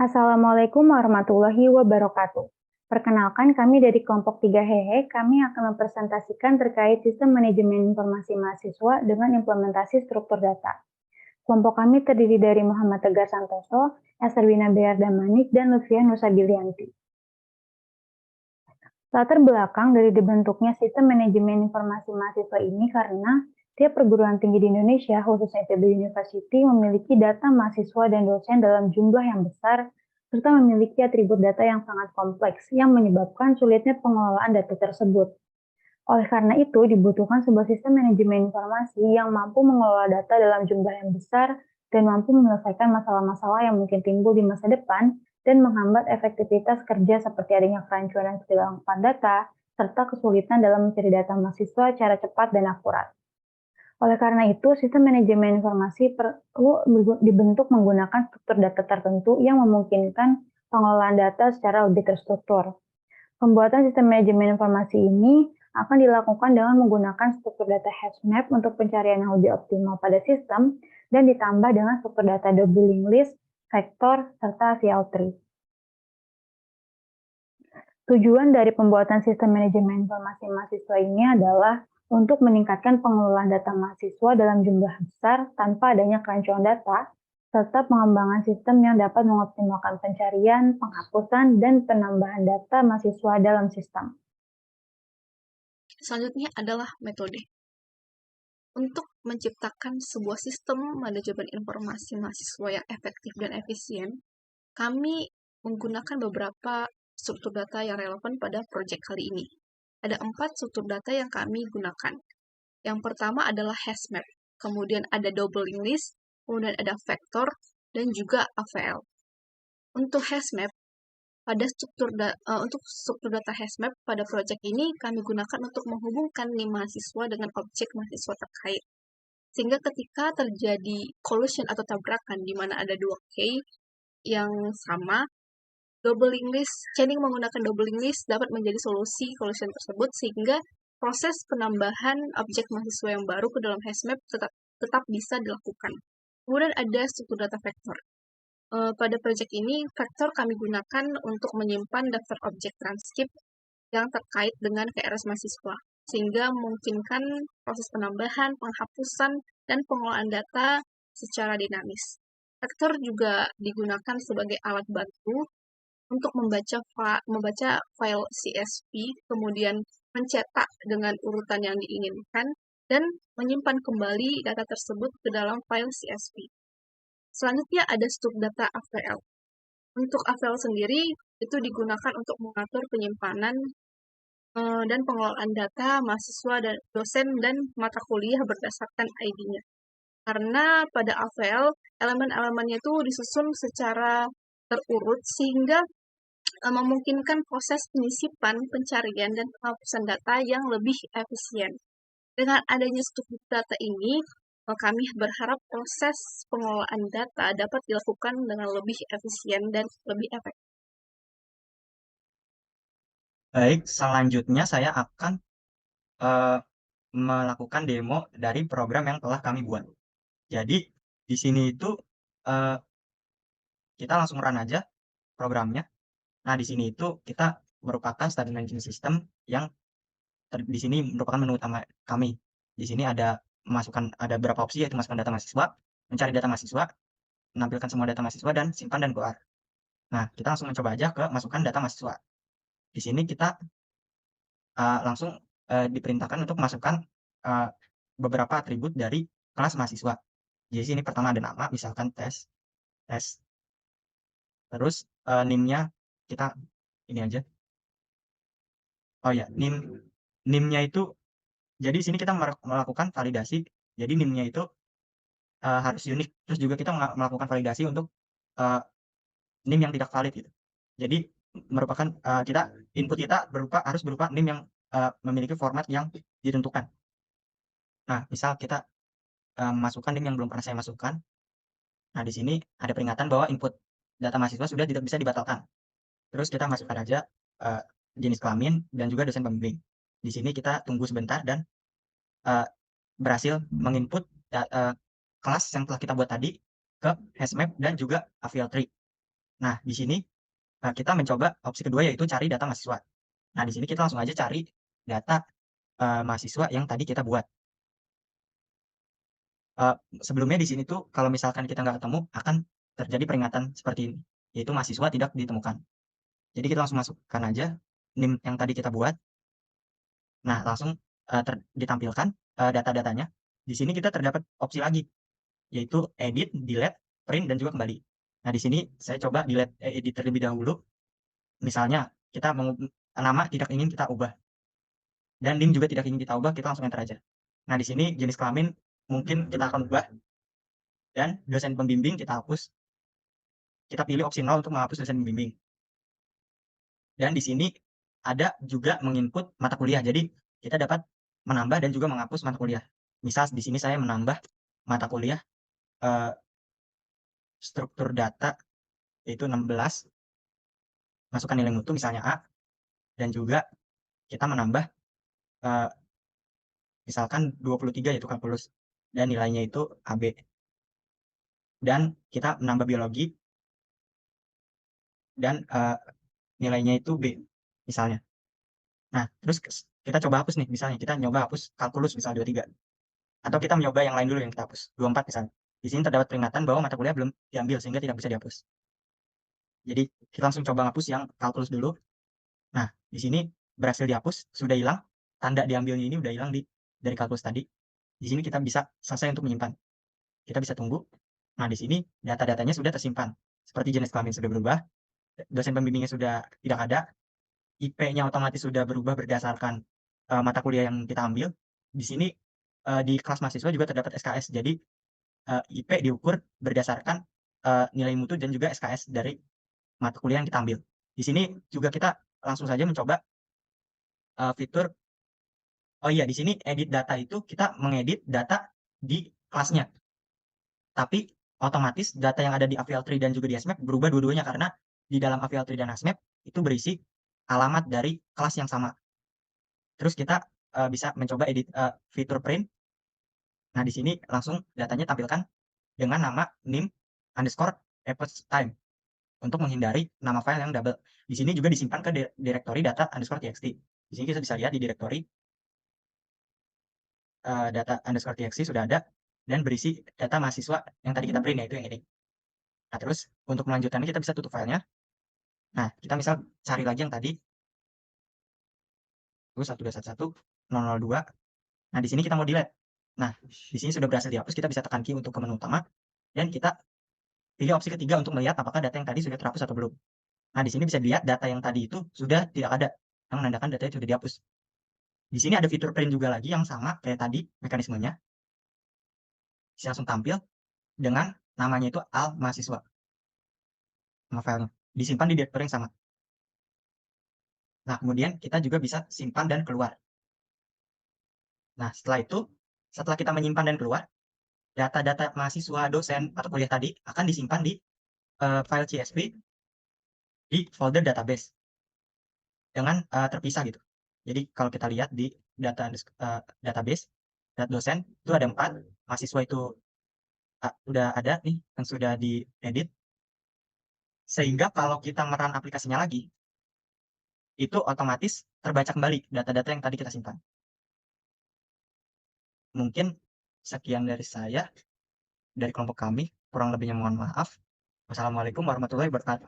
Assalamualaikum warahmatullahi wabarakatuh. Perkenalkan, kami dari kelompok 3 Hehe, kami akan mempresentasikan terkait sistem manajemen informasi mahasiswa dengan implementasi struktur data. Kelompok kami terdiri dari Muhammad Tegar Santoso, Eserwina Beardamanik, dan Lutfia Nusabilianti. Latar belakang dari dibentuknya sistem manajemen informasi mahasiswa ini karena tiap perguruan tinggi di Indonesia, khususnya IPB University, memiliki data mahasiswa dan dosen dalam jumlah yang besar, serta memiliki atribut data yang sangat kompleks, yang menyebabkan sulitnya pengelolaan data tersebut. Oleh karena itu, dibutuhkan sebuah sistem manajemen informasi yang mampu mengelola data dalam jumlah yang besar dan mampu menyelesaikan masalah-masalah yang mungkin timbul di masa depan dan menghambat efektivitas kerja seperti adanya kerancuan dan ketidakangkutan data, serta kesulitan dalam mencari data mahasiswa secara cepat dan akurat. Oleh karena itu, sistem manajemen informasi perlu dibentuk menggunakan struktur data tertentu yang memungkinkan pengelolaan data secara lebih terstruktur. Pembuatan sistem manajemen informasi ini akan dilakukan dengan menggunakan struktur data hashmap untuk pencarian yang lebih optimal pada sistem dan ditambah dengan struktur data double linked list, vektor, serta CL tree. Tujuan dari pembuatan sistem manajemen informasi mahasiswa ini adalah untuk meningkatkan pengelolaan data mahasiswa dalam jumlah besar tanpa adanya kerancuan data, serta pengembangan sistem yang dapat mengoptimalkan pencarian, penghapusan, dan penambahan data mahasiswa dalam sistem. Selanjutnya adalah metode. Untuk menciptakan sebuah sistem manajemen informasi mahasiswa yang efektif dan efisien, kami menggunakan beberapa struktur data yang relevan pada proyek kali ini. Ada 4 struktur data yang kami gunakan. Yang pertama adalah hashmap, kemudian ada double linked list, kemudian ada vektor, dan juga AVL. Untuk hashmap, untuk struktur data hashmap pada proyek ini kami gunakan untuk menghubungkan nim mahasiswa dengan objek mahasiswa terkait. Sehingga ketika terjadi collision atau tabrakan di mana ada 2 key yang sama, chaining menggunakan double linked list dapat menjadi solusi collision tersebut sehingga proses penambahan objek mahasiswa yang baru ke dalam hashmap tetap bisa dilakukan. Kemudian ada struktur data vektor. Pada proyek ini, vektor kami gunakan untuk menyimpan daftar objek transkrip yang terkait dengan KRS mahasiswa, sehingga memungkinkan proses penambahan, penghapusan, dan pengelolaan data secara dinamis. Vektor juga digunakan sebagai alat bantu untuk membaca file CSV, kemudian mencetak dengan urutan yang diinginkan, dan menyimpan kembali data tersebut ke dalam file CSV. Selanjutnya ada struktur data AVL. Untuk AVL sendiri, itu digunakan untuk mengatur penyimpanan dan pengelolaan data mahasiswa dan dosen dan mata kuliah berdasarkan ID-nya. Karena pada AVL, elemen-elemennya itu disusun secara terurut sehingga memungkinkan proses penyisipan, pencarian, dan penghapusan data yang lebih efisien. Dengan adanya struktur data ini, kami berharap proses pengelolaan data dapat dilakukan dengan lebih efisien dan lebih efektif. Baik, selanjutnya saya akan melakukan demo dari program yang telah kami buat. Jadi, di sini itu kita langsung run aja programnya. Nah, di sini itu kita merupakan study management system yang di sini merupakan menu utama kami. Di sini ada beberapa opsi, yaitu masukkan data mahasiswa, mencari data mahasiswa, menampilkan semua data mahasiswa, dan simpan dan keluar. Nah, kita langsung mencoba aja ke masukkan data mahasiswa. Di sini kita langsung diperintahkan untuk masukkan beberapa atribut dari kelas mahasiswa. Jadi sini pertama ada nama, misalkan tes. Terus NIM-nya kita ini aja. Oh ya, NIM-nya itu, jadi sini kita melakukan validasi. Jadi NIM-nya itu harus unik. Terus juga kita melakukan validasi untuk NIM yang tidak valid gitu. Jadi merupakan input kita harus berupa NIM yang memiliki format yang ditentukan. Nah, misal kita masukkan NIM yang belum pernah saya masukkan. Nah, di sini ada peringatan bahwa input data mahasiswa sudah tidak bisa dibatalkan. Terus kita masukkan aja jenis kelamin dan juga dosen pembimbing. Di sini kita tunggu sebentar dan berhasil menginput kelas yang telah kita buat tadi ke hashmap dan juga AVL tree. Nah, di sini kita mencoba opsi kedua yaitu cari data mahasiswa. Nah, di sini kita langsung aja cari data mahasiswa yang tadi kita buat. Eee, Sebelumnya di sini tuh kalau misalkan kita nggak ketemu akan terjadi peringatan seperti ini, yaitu mahasiswa tidak ditemukan. Jadi kita langsung masukkan aja NIM yang tadi kita buat. Nah, langsung ditampilkan data-datanya. Di sini kita terdapat opsi lagi, yaitu edit, delete, print, dan juga kembali. Nah, di sini saya coba edit terlebih dahulu. Misalnya kita nama tidak ingin kita ubah dan NIM juga tidak ingin kita ubah, kita langsung enter aja. Nah, di sini jenis kelamin mungkin kita akan ubah dan dosen pembimbing kita hapus. Kita pilih opsi 0 untuk menghapus dosen pembimbing. Dan di sini ada juga menginput mata kuliah. Jadi kita dapat menambah dan juga menghapus mata kuliah. Misal di sini saya menambah mata kuliah eee, struktur data yaitu 16, masukkan nilai mutu misalnya A, dan juga kita menambah eee, misalkan 23 yaitu kalkulus dan nilainya itu AB. Dan kita menambah biologi dan nilainya itu B misalnya. Nah, terus kita coba hapus nih, misalnya kita nyoba hapus kalkulus misal 23. Atau kita mencoba yang lain dulu yang kita hapus, 24 misalnya. Di sini terdapat peringatan bahwa mata kuliah belum diambil sehingga tidak bisa dihapus. Jadi kita langsung coba hapus yang kalkulus dulu. Nah, di sini berhasil dihapus, sudah hilang, tanda diambilnya ini udah hilang dari kalkulus tadi. Di sini kita bisa selesai untuk menyimpan. Kita bisa tunggu. Nah, di sini data-datanya sudah tersimpan. Seperti jenis kelamin sudah berubah, dosen pembimbingnya sudah tidak ada, IP-nya otomatis sudah berubah berdasarkan mata kuliah yang kita ambil. Di sini di kelas mahasiswa juga terdapat SKS. Jadi IP diukur berdasarkan nilai mutu dan juga SKS dari mata kuliah yang kita ambil. Di sini juga kita langsung saja mencoba fitur oh iya, di sini edit data itu kita mengedit data di kelasnya. Tapi otomatis data yang ada di AVL3 dan juga di Asmap berubah dua-duanya karena di dalam AVL3 dan Asmap itu berisi alamat dari kelas yang sama. Terus kita bisa mencoba edit fitur print. Nah, di sini langsung datanya tampilkan dengan nama nim_epoch time untuk menghindari nama file yang double. Di sini juga disimpan ke direktori data_txt. Di sini kita bisa lihat di direktori data_txt sudah ada dan berisi data mahasiswa yang tadi kita print yaitu yang ini. Nah, terus untuk melanjutkannya kita bisa tutup filenya. Nah, kita misal cari lagi yang tadi 1211002. Nah, di sini kita mau delete. Nah, di sini sudah berhasil dihapus, kita bisa tekan key untuk ke menu utama dan kita pilih opsi ketiga untuk melihat apakah data yang tadi sudah terhapus atau belum. Nah, di sini bisa dilihat data yang tadi itu sudah tidak ada, yang menandakan data itu sudah dihapus. Di sini ada fitur print juga lagi yang sama kayak tadi mekanismenya. Bisa langsung tampil dengan namanya itu al mahasiswa. Nama filenya. Disimpan di direktori yang sama. Nah, kemudian kita juga bisa simpan dan keluar. Nah, setelah itu, setelah kita menyimpan dan keluar, data-data mahasiswa, dosen, atau kuliah tadi akan disimpan di file CSV di folder database dengan terpisah gitu. Jadi kalau kita lihat di database dosen itu ada 4, mahasiswa itu udah ada nih yang sudah diedit. Sehingga kalau kita merun aplikasinya lagi, itu otomatis terbaca kembali data-data yang tadi kita simpan. Mungkin sekian dari saya, dari kelompok kami, kurang lebihnya mohon maaf. Wassalamualaikum warahmatullahi wabarakatuh.